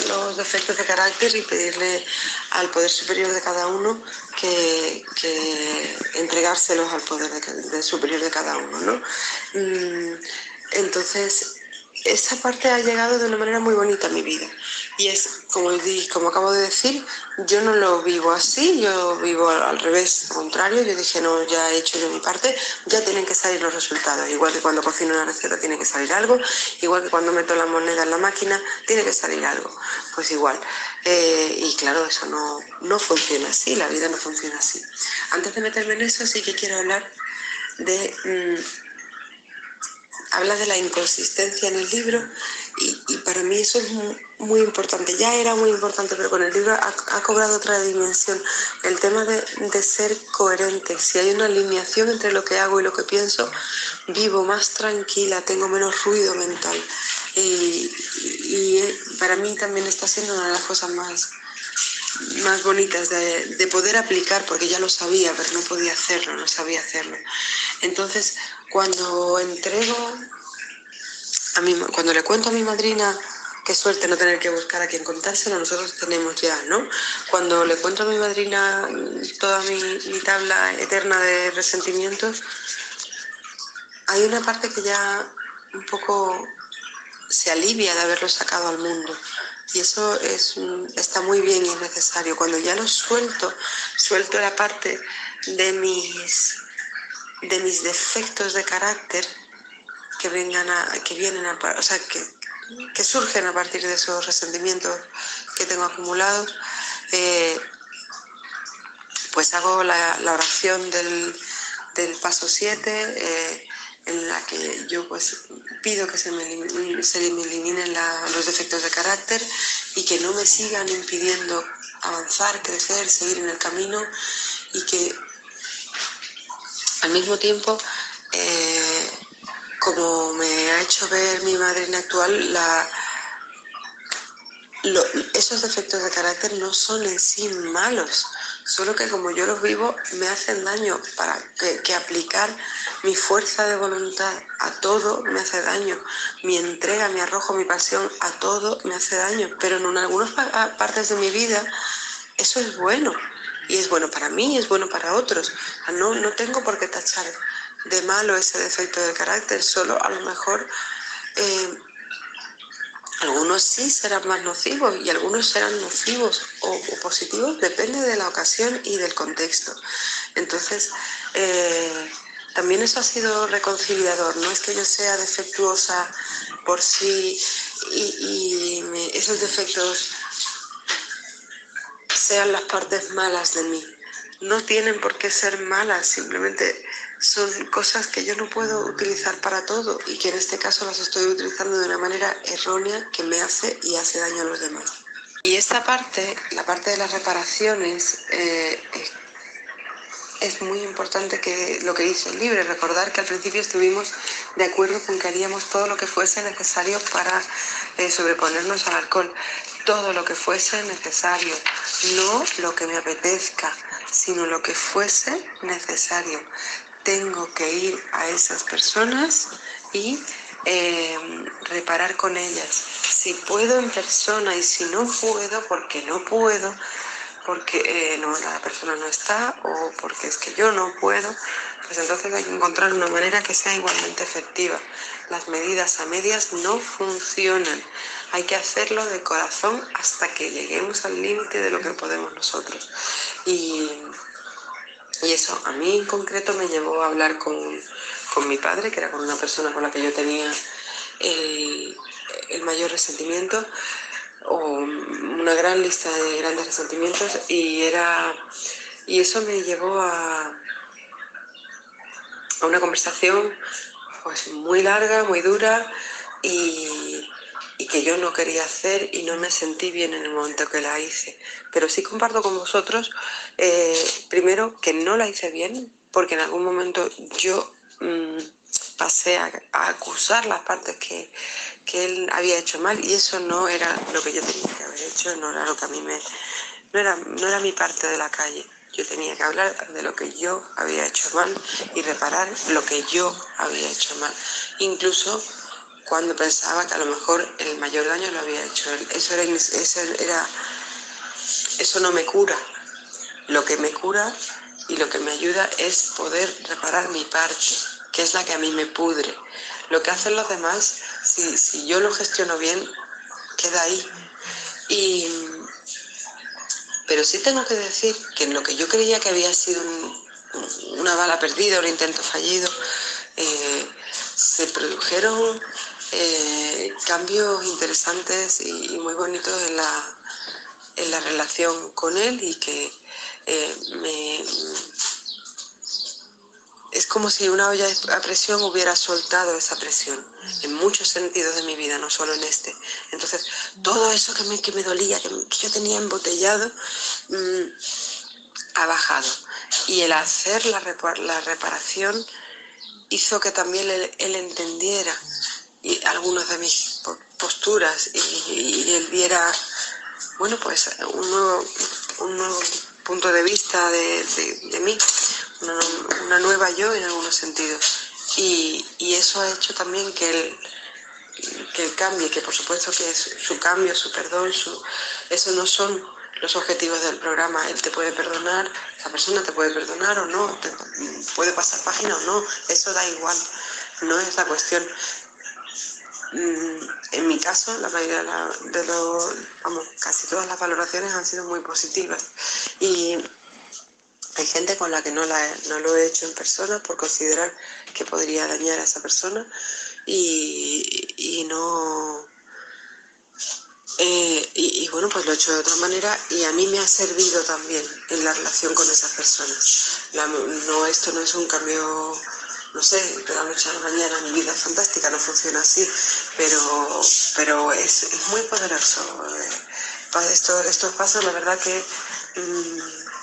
los defectos de carácter y pedirle al poder superior de cada uno que entregárselos al poder superior de cada uno, ¿no? Entonces, esa parte ha llegado de una manera muy bonita a mi vida, y es, como acabo de decir, yo no lo vivo así, yo vivo al revés, al contrario. Yo dije, no, ya he hecho yo mi parte, ya tienen que salir los resultados, igual que cuando cocino una receta tiene que salir algo, igual que cuando meto la moneda en la máquina tiene que salir algo, pues igual. Y claro, eso no funciona así, la vida no funciona así. Antes de meterme en eso, sí que quiero hablar de... habla de la inconsistencia en el libro, y para mí eso es muy importante. Ya era muy importante, pero con el libro ha cobrado otra dimensión. El tema de ser coherente. Si hay una alineación entre lo que hago y lo que pienso, vivo más tranquila, tengo menos ruido mental. Y para mí también está siendo una de las cosas más más bonitas de poder aplicar, porque ya lo sabía, pero no podía hacerlo, no sabía hacerlo. Entonces, cuando cuando le cuento a mi madrina, qué suerte no tener que buscar a quien contárselo, nosotros tenemos ya, ¿no? Cuando le cuento a mi madrina toda mi tabla eterna de resentimientos, hay una parte que ya un poco se alivia de haberlo sacado al mundo. Y eso está muy bien y es necesario. Cuando ya lo suelto la parte de mis defectos de carácter que surgen a partir de esos resentimientos que tengo acumulados, pues hago la oración del paso 7, en la que yo pues pido que se me eliminen los defectos de carácter y que no me sigan impidiendo avanzar, crecer, seguir en el camino, y que al mismo tiempo, como me ha hecho ver mi madrina actual, esos defectos de carácter no son en sí malos, solo que como yo los vivo me hacen daño, para que aplicar mi fuerza de voluntad a todo me hace daño, mi entrega, mi arrojo, mi pasión a todo me hace daño, pero en algunas partes de mi vida eso es bueno, y es bueno para mí y es bueno para otros. No tengo por qué tachar de malo ese defecto de carácter, solo a lo mejor algunos sí serán más nocivos y algunos serán nocivos o positivos, depende de la ocasión y del contexto. Entonces, también eso ha sido reconciliador. No es que yo sea defectuosa por sí y esos defectos sean las partes malas de mí. No tienen por qué ser malas, simplemente son cosas que yo no puedo utilizar para todo y que en este caso las estoy utilizando de una manera errónea que me hace y hace daño a los demás. Y esta parte, la parte de las reparaciones, es muy importante que lo que dice el libro, recordar que al principio estuvimos de acuerdo con que haríamos todo lo que fuese necesario para sobreponernos al alcohol, todo lo que fuese necesario, no lo que me apetezca, sino lo que fuese necesario. Tengo que ir a esas personas y reparar con ellas. Si puedo en persona y si no puedo, porque no puedo, porque la persona no está o porque es que yo no puedo, pues entonces hay que encontrar una manera que sea igualmente efectiva. Las medidas a medias no funcionan. Hay que hacerlo de corazón hasta que lleguemos al límite de lo que podemos nosotros. Y eso a mí en concreto me llevó a hablar con mi padre, que era con una persona con la que yo tenía el mayor resentimiento, o una gran lista de grandes resentimientos, y eso me llevó a una conversación pues muy larga, muy dura, y que yo no quería hacer y no me sentí bien en el momento que la hice. Pero sí comparto con vosotros, primero, que no la hice bien, porque en algún momento yo pasé a acusar las partes que él había hecho mal, y eso no era lo que yo tenía que haber hecho, no era lo que a mí no era mi parte de la calle. Yo tenía que hablar de lo que yo había hecho mal y reparar lo que yo había hecho mal, incluso cuando pensaba que a lo mejor el mayor daño lo había hecho él. Eso no me cura. Lo que me cura y lo que me ayuda es poder reparar mi parte, que es la que a mí me pudre. Lo que hacen los demás, si yo lo gestiono bien, queda ahí. Pero sí tengo que decir que en lo que yo creía que había sido una bala perdida, un intento fallido, se produjeron cambios interesantes y muy bonitos en la relación con él, y que es como si una olla a presión hubiera soltado esa presión en muchos sentidos de mi vida, no solo en este. Entonces, todo eso que me dolía, que yo tenía embotellado, ha bajado. Y el hacer la reparación hizo que también él entendiera algunas de mis posturas, y él viera, bueno, pues un nuevo nuevo punto de vista de mí, una nueva yo en algunos sentidos. Y eso ha hecho también que él cambie, que por supuesto que es su cambio, su perdón, eso no son los objetivos del programa. Él te puede perdonar, esa persona te puede perdonar o no, puede pasar página o no, eso da igual, no es la cuestión. En mi caso, la mayoría casi todas las valoraciones han sido muy positivas, y hay gente con la que no lo he hecho en persona por considerar que podría dañar a esa persona, y no... y bueno, pues lo he hecho de otra manera, y a mí me ha servido también en la relación con esas personas. Esto no es un cambio, no sé, de la noche a la mañana, mi vida es fantástica, no funciona así, pero es muy poderoso. Estos pasos, la verdad que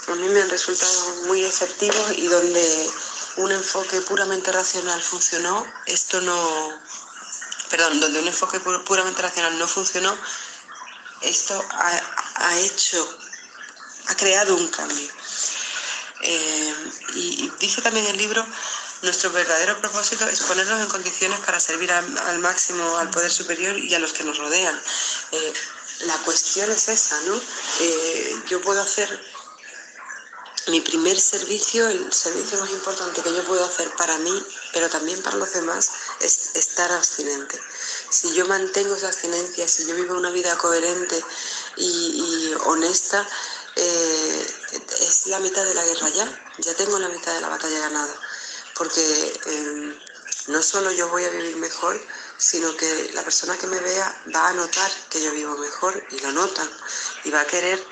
a mí me han resultado muy efectivos, y donde un enfoque puramente racional funcionó, donde un enfoque puramente racional no funcionó, esto ha creado un cambio. Y dice también el libro, nuestro verdadero propósito es ponernos en condiciones para servir al máximo al poder superior y a los que nos rodean. La cuestión es esa, ¿no? Yo puedo hacer mi primer servicio, el servicio más importante que yo puedo hacer para mí, pero también para los demás, es estar abstinente. Si yo mantengo esa abstinencia, si yo vivo una vida coherente y honesta, es la mitad de la guerra ya tengo la mitad de la batalla ganada, porque no solo yo voy a vivir mejor, sino que la persona que me vea va a notar que yo vivo mejor, y lo notan, y va a querer,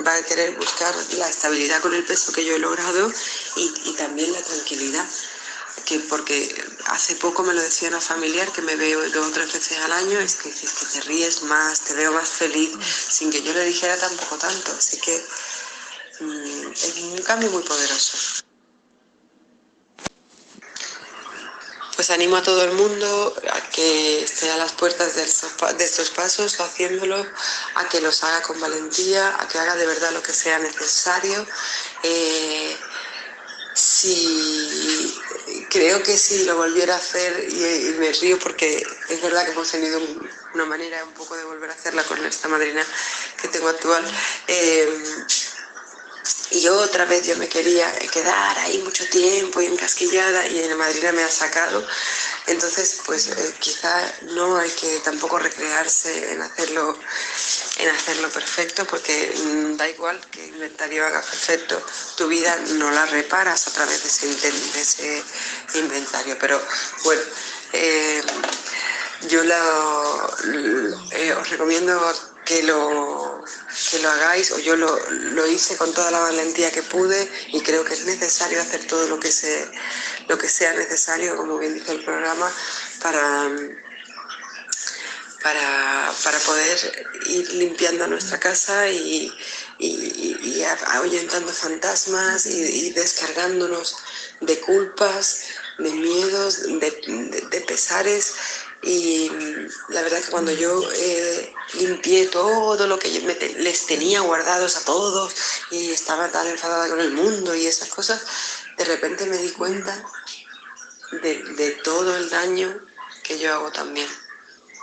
va a querer buscar la estabilidad con el peso que yo he logrado, y también la tranquilidad. Porque hace poco me lo decía una familiar que me veo 2 o 3 veces al año, es que te ríes más, te veo más feliz, sin que yo le dijera tampoco tanto. Así que es un cambio muy poderoso. Pues animo a todo el mundo a que esté a las puertas de estos pasos, haciéndolo, a que los haga con valentía, a que haga de verdad lo que sea necesario. Creo que si lo volviera a hacer, y me río porque es verdad que hemos tenido una manera un poco de volver a hacerla con esta madrina que tengo actual, y otra vez yo me quería quedar ahí mucho tiempo y encasquillada, y la madrina me ha sacado. Entonces, pues quizá no hay que tampoco recrearse en hacerlo perfecto, porque da igual que inventario haga perfecto, tu vida no la reparas a través de ese inventario. Pero bueno, yo os recomiendo que lo hagáis, o yo lo hice con toda la valentía que pude, y creo que es necesario hacer todo lo que sea necesario, como bien dice el programa, para poder ir limpiando nuestra casa y ahuyentando fantasmas, y descargándonos de culpas, de miedos, de pesares. Y la verdad que cuando yo limpié todo lo que les tenía guardados a todos, y estaba tan enfadada con el mundo y esas cosas, de repente me di cuenta de todo el daño que yo hago también.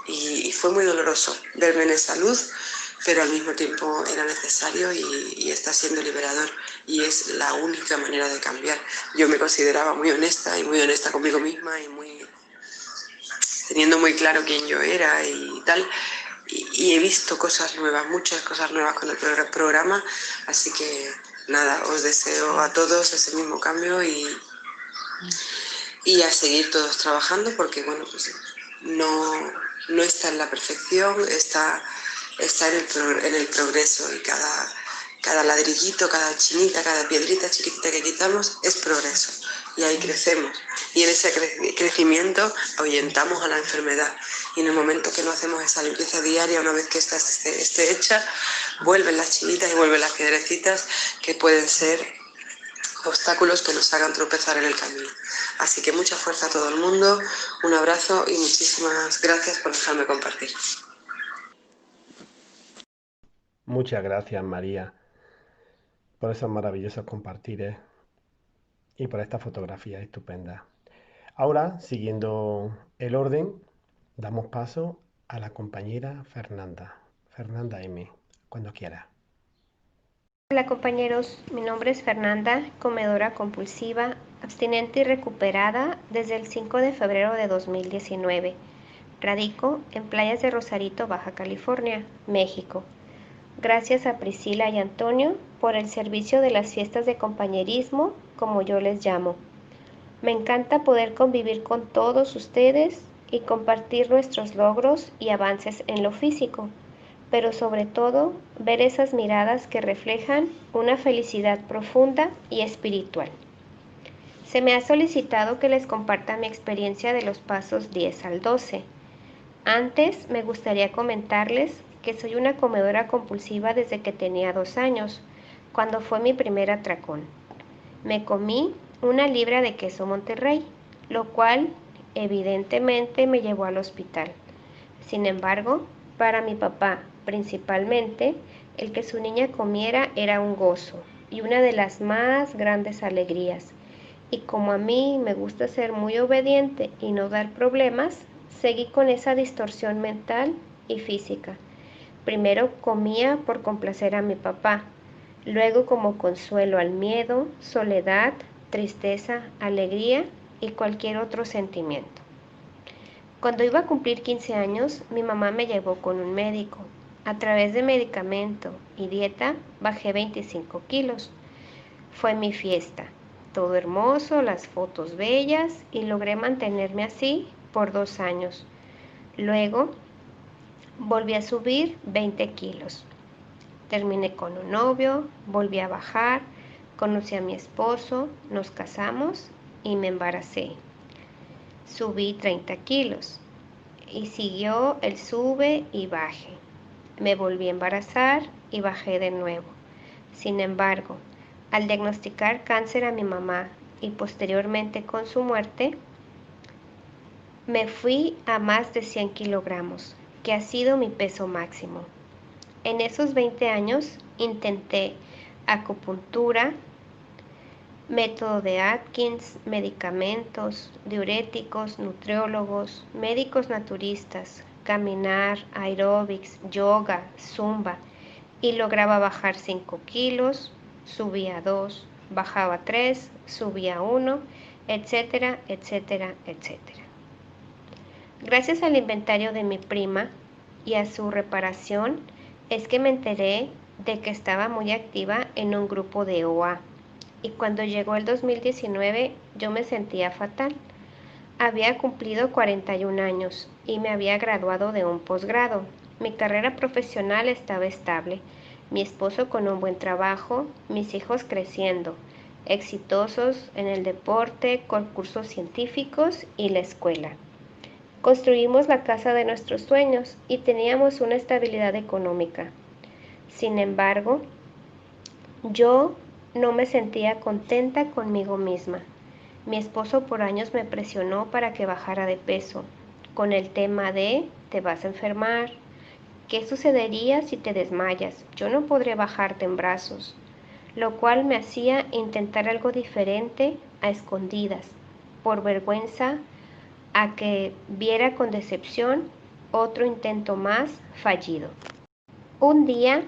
Y fue muy doloroso verme en esa luz, pero al mismo tiempo era necesario, y está siendo liberador, y es la única manera de cambiar. Yo me consideraba muy honesta conmigo misma, y teniendo muy claro quién yo era y tal, y he visto cosas nuevas, muchas cosas nuevas con el programa, así que nada, os deseo a todos ese mismo cambio, y a seguir todos trabajando, porque bueno, pues no está en la perfección, está en el progreso, y cada ladrillito, cada chinita, cada piedrita chiquitita que quitamos es progreso, y ahí crecemos, y en ese crecimiento ahuyentamos a la enfermedad, y en el momento que no hacemos esa limpieza diaria, una vez que esta esté hecha, vuelven las chinitas y vuelven las piedrecitas, que pueden ser obstáculos que nos hagan tropezar en el camino. Así que mucha fuerza a todo el mundo, un abrazo y muchísimas gracias por dejarme compartir. Muchas gracias, María, por esos maravillosos compartires y por esta fotografía estupenda. Ahora, siguiendo el orden, damos paso a la compañera Fernanda. Fernanda M, cuando quiera. Hola compañeros, mi nombre es Fernanda, comedora compulsiva, abstinente y recuperada desde el 5 de febrero de 2019. Radico en Playas de Rosarito, Baja California, México. Gracias a Priscila y Antonio por el servicio de las fiestas de compañerismo, como yo les llamo. Me encanta poder convivir con todos ustedes y compartir nuestros logros y avances en lo físico, pero sobre todo ver esas miradas que reflejan una felicidad profunda y espiritual. Se me ha solicitado que les comparta mi experiencia de los pasos 10 al 12. Antes me gustaría comentarles que soy una comedora compulsiva desde que tenía 2 años, cuando fue mi primer atracón. Me comí 1 libra de queso Monterrey, lo cual evidentemente me llevó al hospital. Sin embargo, para mi papá, principalmente, el que su niña comiera era un gozo y una de las más grandes alegrías. Y como a mí me gusta ser muy obediente y no dar problemas, seguí con esa distorsión mental y física. Primero comía por complacer a mi papá, luego como consuelo al miedo, soledad, tristeza, alegría y cualquier otro sentimiento. Cuando iba a cumplir 15 años, mi mamá me llevó con un médico. A través de medicamento y dieta bajé 25 kilos. Fue mi fiesta. Todo hermoso, las fotos bellas y logré mantenerme así por 2 años. Luego volví a subir 20 kilos. Terminé con un novio, volví a bajar, conocí a mi esposo, nos casamos y me embaracé. Subí 30 kilos y siguió el sube y baje. Me volví a embarazar y bajé de nuevo. Sin embargo, al diagnosticar cáncer a mi mamá y posteriormente con su muerte, me fui a más de 100 kilogramos, que ha sido mi peso máximo. En esos 20 años intenté acupuntura, método de Atkins, medicamentos, diuréticos, nutriólogos, médicos naturistas, caminar, aeróbics, yoga, zumba, y lograba bajar 5 kilos, subía 2, bajaba 3, subía 1, etcétera, etcétera, etcétera. Gracias al inventario de mi prima y a su reparación, es que me enteré de que estaba muy activa en un grupo de OA. Y cuando llegó el 2019 yo me sentía fatal. Había cumplido 41 años y me había graduado de un posgrado. Mi carrera profesional estaba estable, mi esposo con un buen trabajo, mis hijos creciendo, exitosos en el deporte, concursos científicos y la escuela. Construimos la casa de nuestros sueños y teníamos una estabilidad económica. Sin embargo, yo no me sentía contenta conmigo misma. Mi esposo por años me presionó para que bajara de peso, con el tema de te vas a enfermar, ¿qué sucedería si te desmayas? Yo no podré bajarte en brazos, lo cual me hacía intentar algo diferente a escondidas, por vergüenza a que viera con decepción otro intento más fallido. Un día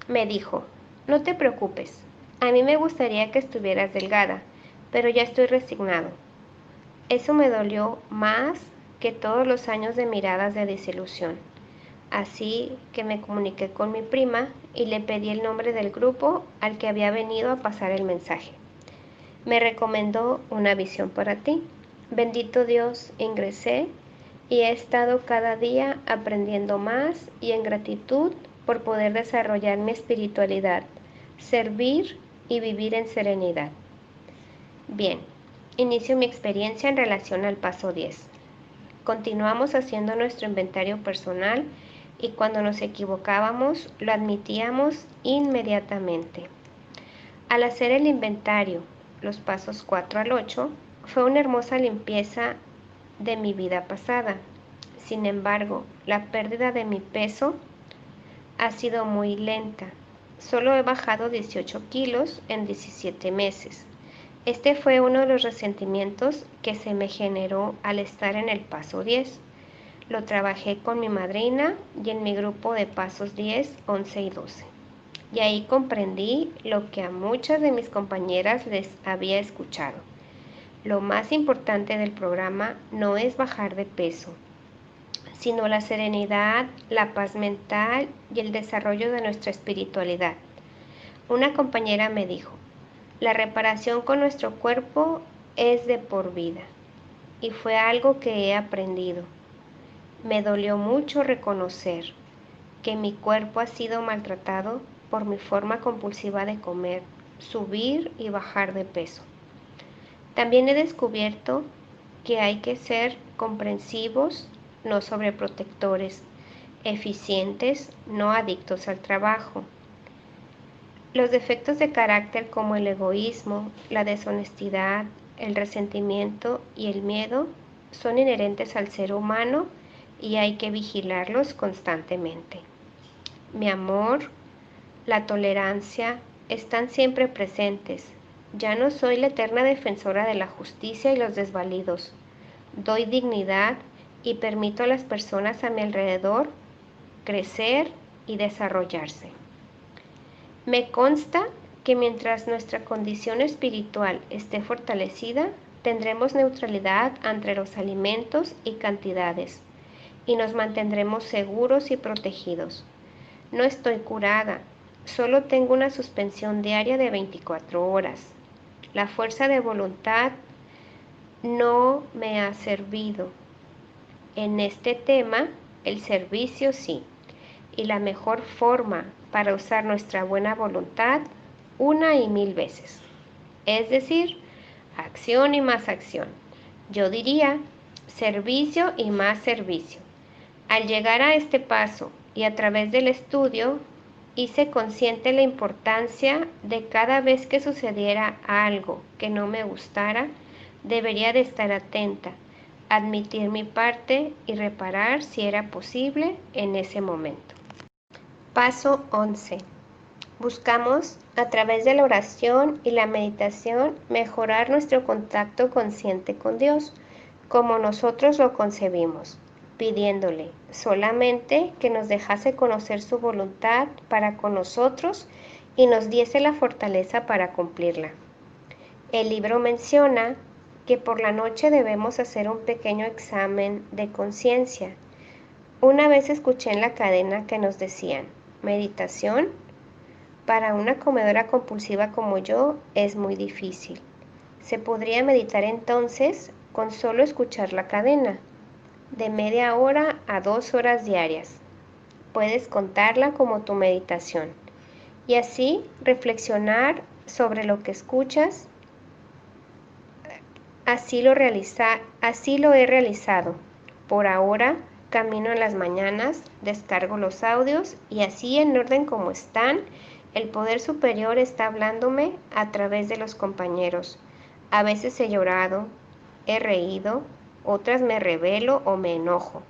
me dijo, no te preocupes, a mí me gustaría que estuvieras delgada, pero ya estoy resignado. Eso me dolió más que todos los años de miradas de desilusión. Así que me comuniqué con mi prima y le pedí el nombre del grupo al que había venido a pasar el mensaje. Me recomendó Una Visión para Ti. Bendito Dios, ingresé y he estado cada día aprendiendo más y en gratitud por poder desarrollar mi espiritualidad, servir y vivir en serenidad. Bien, inicio mi experiencia en relación al paso 10. Continuamos haciendo nuestro inventario personal y cuando nos equivocábamos lo admitíamos inmediatamente. Al hacer el inventario, los pasos 4 al 8, fue una hermosa limpieza de mi vida pasada. Sin embargo, la pérdida de mi peso ha sido muy lenta. Solo he bajado 18 kilos en 17 meses. Este fue uno de los resentimientos que se me generó al estar en el paso 10. Lo trabajé con mi madrina y en mi grupo de pasos 10, 11 y 12. Y ahí comprendí lo que a muchas de mis compañeras les había escuchado. Lo más importante del programa no es bajar de peso, sino la serenidad, la paz mental y el desarrollo de nuestra espiritualidad. Una compañera me dijo, la reparación con nuestro cuerpo es de por vida, y fue algo que he aprendido. Me dolió mucho reconocer que mi cuerpo ha sido maltratado por mi forma compulsiva de comer, subir y bajar de peso. También he descubierto que hay que ser comprensivos, no sobreprotectores, eficientes, no adictos al trabajo. Los defectos de carácter como el egoísmo, la deshonestidad, el resentimiento y el miedo son inherentes al ser humano y hay que vigilarlos constantemente. Mi amor, la tolerancia están siempre presentes. Ya no soy la eterna defensora de la justicia y los desvalidos. Doy dignidad y permito a las personas a mi alrededor crecer y desarrollarse. Me consta que mientras nuestra condición espiritual esté fortalecida, tendremos neutralidad entre los alimentos y cantidades y nos mantendremos seguros y protegidos. No estoy curada, solo tengo una suspensión diaria de 24 horas. La fuerza de voluntad no me ha servido. En este tema, el servicio sí. Y la mejor forma para usar nuestra buena voluntad, una y mil veces. Es decir, acción y más acción. Yo diría, servicio y más servicio. Al llegar a este paso y a través del estudio, hice consciente la importancia de cada vez que sucediera algo que no me gustara, debería de estar atenta, admitir mi parte y reparar si era posible en ese momento. Paso 11. Buscamos, a través de la oración y la meditación, mejorar nuestro contacto consciente con Dios, como nosotros lo concebimos, pidiéndole solamente que nos dejase conocer su voluntad para con nosotros y nos diese la fortaleza para cumplirla. El libro menciona que por la noche debemos hacer un pequeño examen de conciencia. Una vez escuché en la cadena que nos decían, meditación, para una comedora compulsiva como yo es muy difícil. Se podría meditar entonces con solo escuchar la cadena, de media hora a 2 horas diarias. Puedes contarla como tu meditación y así reflexionar sobre lo que escuchas. Así lo he realizado. Por ahora, camino en las mañanas, descargo los audios y así en orden como están, el poder superior está hablándome a través de los compañeros. A veces he llorado, he reído, otras me rebelo o me enojo,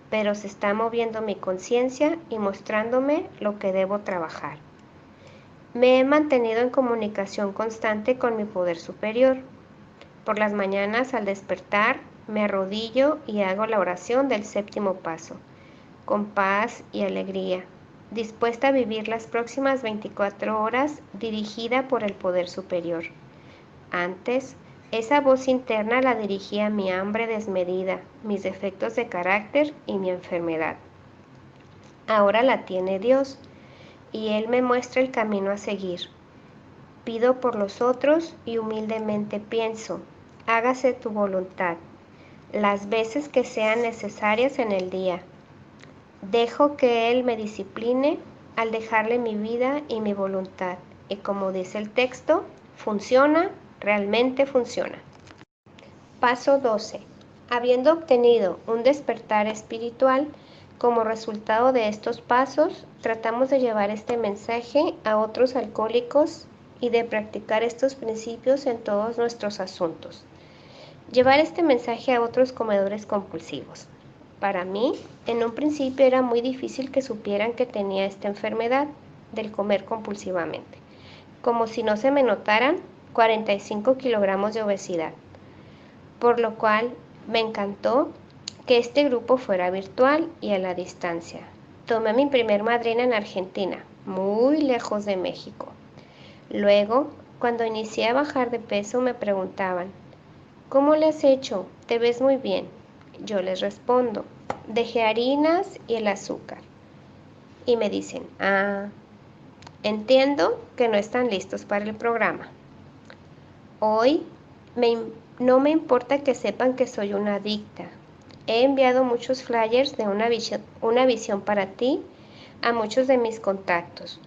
pero se está moviendo mi conciencia y mostrándome lo que debo trabajar. Me he mantenido en comunicación constante con mi poder superior. Por las mañanas al despertar me arrodillo y hago la oración del 7º paso, con paz y alegría, dispuesta a vivir las próximas 24 horas dirigida por el poder superior. Antes, esa voz interna la dirigía mi hambre desmedida, mis defectos de carácter y mi enfermedad. Ahora la tiene Dios y Él me muestra el camino a seguir. Pido por los otros y humildemente pienso, hágase tu voluntad, las veces que sean necesarias en el día. Dejo que Él me discipline al dejarle mi vida y mi voluntad. Y como dice el texto, funciona, realmente funciona. Paso 12. Habiendo obtenido un despertar espiritual, como resultado de estos pasos, tratamos de llevar este mensaje a otros alcohólicos y de practicar estos principios en todos nuestros asuntos. Llevar este mensaje a otros comedores compulsivos. Para mí, en un principio era muy difícil que supieran que tenía esta enfermedad del comer compulsivamente, como si no se me notaran 45 kilogramos de obesidad, por lo cual me encantó que este grupo fuera virtual y a la distancia. Tomé a mi primer madrina en Argentina, muy lejos de México. Luego, cuando inicié a bajar de peso, me preguntaban, ¿cómo le has hecho? Te ves muy bien. Yo les respondo, dejé harinas y el azúcar. Y me dicen, entiendo que no están listos para el programa. Hoy no me importa que sepan que soy una adicta. He enviado muchos flyers de una visión para ti a muchos de mis contactos.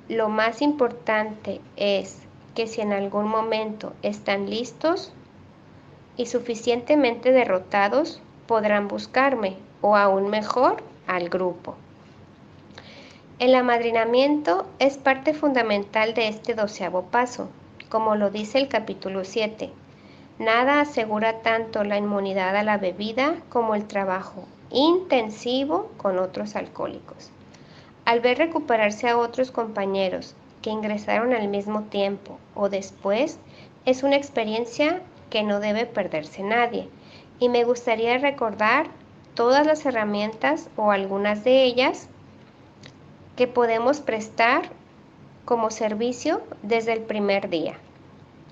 Lo más importante es que si en algún momento están listos y suficientemente derrotados, podrán buscarme o aún mejor, al grupo. El amadrinamiento es parte fundamental de este 12º paso, como lo dice el capítulo 7. Nada asegura tanto la inmunidad a la bebida como el trabajo intensivo con otros alcohólicos. Al ver recuperarse a otros compañeros que ingresaron al mismo tiempo o después, es una experiencia que no debe perderse nadie. Y me gustaría recordar todas las herramientas o algunas de ellas que podemos prestar como servicio desde el primer día.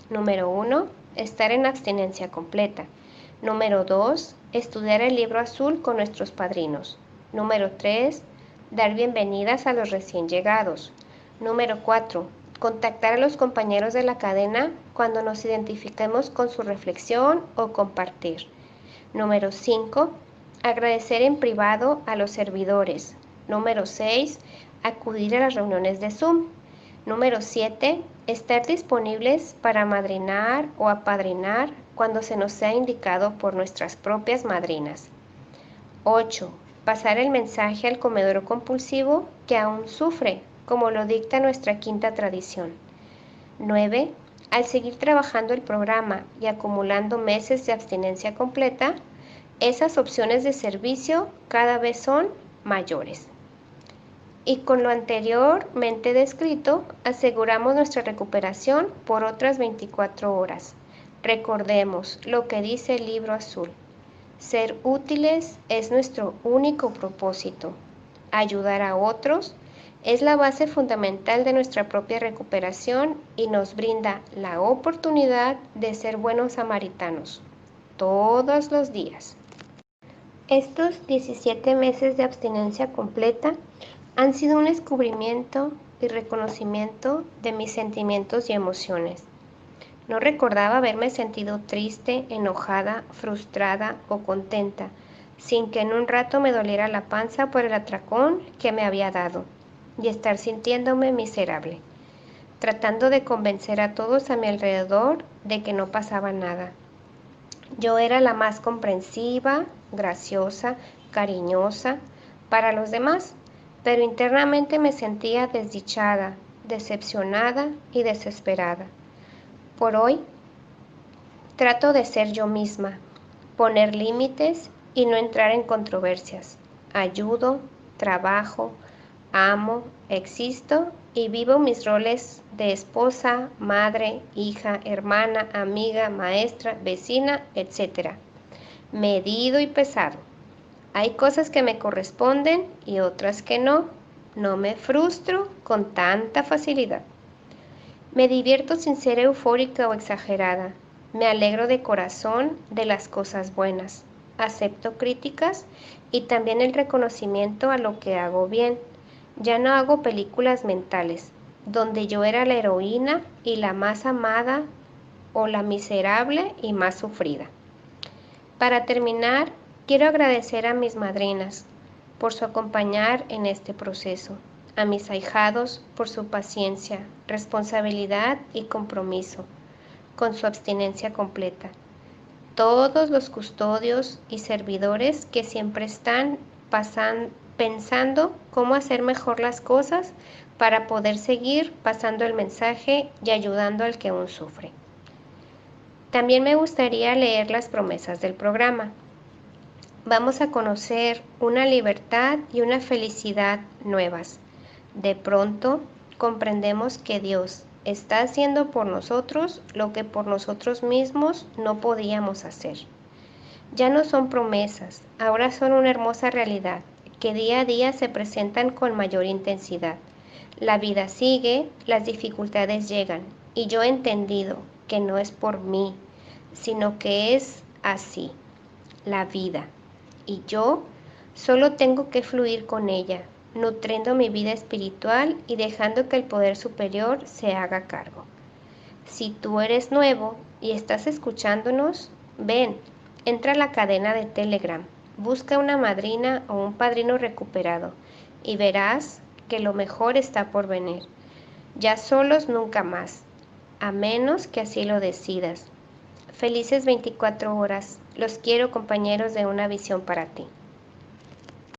Número 1, estar en abstinencia completa. Número 2, estudiar el libro azul con nuestros padrinos. Número 3, dar bienvenidas a los recién llegados. Número 4, contactar a los compañeros de la cadena cuando nos identifiquemos con su reflexión o compartir. Número 5, agradecer en privado a los servidores. Número 6, acudir a las reuniones de Zoom. Número 7, estar disponibles para madrinar o apadrinar cuando se nos sea indicado por nuestras propias madrinas. 8, pasar el mensaje al comedor compulsivo que aún sufre, como lo dicta nuestra quinta tradición. 9, al seguir trabajando el programa y acumulando meses de abstinencia completa, esas opciones de servicio cada vez son mayores. Y con lo anteriormente descrito, aseguramos nuestra recuperación por otras 24 horas. Recordemos lo que dice el libro azul. Ser útiles es nuestro único propósito. Ayudar a otros es la base fundamental de nuestra propia recuperación y nos brinda la oportunidad de ser buenos samaritanos todos los días. Estos 17 meses de abstinencia completa han sido un descubrimiento y reconocimiento de mis sentimientos y emociones. No recordaba haberme sentido triste, enojada, frustrada o contenta, sin que en un rato me doliera la panza por el atracón que me había dado y estar sintiéndome miserable, tratando de convencer a todos a mi alrededor de que no pasaba nada. Yo era la más comprensiva, graciosa, cariñosa para los demás, pero internamente me sentía desdichada, decepcionada y desesperada. Por hoy, trato de ser yo misma, poner límites y no entrar en controversias. Ayudo, trabajo, amo, existo y vivo mis roles de esposa, madre, hija, hermana, amiga, maestra, vecina, etc. Medido y pesado. Hay cosas que me corresponden y otras que no. No me frustro con tanta facilidad. Me divierto sin ser eufórica o exagerada. Me alegro de corazón de las cosas buenas. Acepto críticas y también el reconocimiento a lo que hago bien. Ya no hago películas mentales, donde yo era la heroína y la más amada o la miserable y más sufrida. Para terminar, quiero agradecer a mis madrinas por su acompañar en este proceso, a mis ahijados por su paciencia, responsabilidad y compromiso con su abstinencia completa, todos los custodios y servidores que siempre están pensando cómo hacer mejor las cosas para poder seguir pasando el mensaje y ayudando al que aún sufre. También me gustaría leer las promesas del programa. vamos a conocer una libertad y una felicidad nuevas. De pronto, comprendemos que Dios está haciendo por nosotros lo que por nosotros mismos no podíamos hacer. Ya no son promesas, ahora son una hermosa realidad, que día a día se presentan con mayor intensidad. La vida sigue, las dificultades llegan, y yo he entendido que no es por mí, sino que es así, la vida. Y yo solo tengo que fluir con ella, nutriendo mi vida espiritual y dejando que el poder superior se haga cargo. Si tú eres nuevo y estás escuchándonos, ven, entra a la cadena de Telegram, busca una madrina o un padrino recuperado y verás que lo mejor está por venir. Ya solos nunca más, a menos que así lo decidas. Felices 24 horas. Los quiero, compañeros de Una Visión para Ti.